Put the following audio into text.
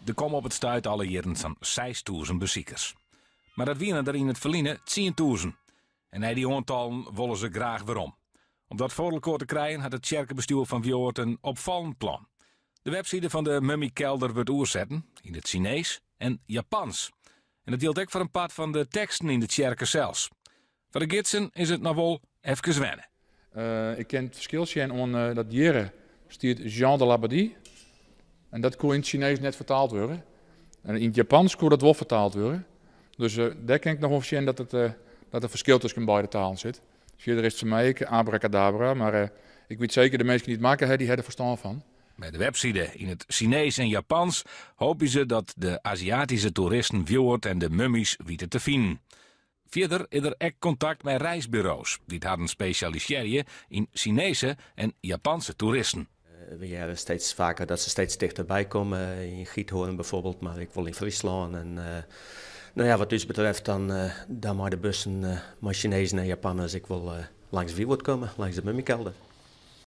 Er komen op het stuit alle jaren zo'n 6.000 bezoekers. Maar dat wienen er in het verliezen 10.000. En naar die aantallen willen ze graag waarom. Om dat voordeel te krijgen had het kerkenbestuur van Vjoort een opvallend plan. De website van de Mummiekelder wordt oerzetten in het Chinees en Japans. En dat deelt ook voor een part van de teksten in de kerken zelfs. Voor de gidsen is het nou wel even wennen. Ik ken het verschil zien aan dat jere stiert Jean de Labadie. En dat kon in het Chinees net vertaald worden. En in het Japans kon dat wel vertaald worden. Dus daar ken ik nog over zien dat er verschil tussen beide talen zit. Verder is het voor mij abracadabra, maar ik weet zeker de mensen die het maken, die hebben er verstand van. Bij de website in het Chinees en Japans hopen ze dat de Aziatische toeristen Vjoort en de mummies weten te vinden. Verder is er ook contact met reisbureaus die het hadden specialiseren in Chinese en Japanse toeristen. We jaren steeds vaker dat ze steeds dichterbij komen, in Giethoorn bijvoorbeeld, maar ik wil in Friesland. En wat dus betreft dan maar de bussen met Chinezen en Japanners. Ik wil langs Vjoort komen, langs de Mummiekelder.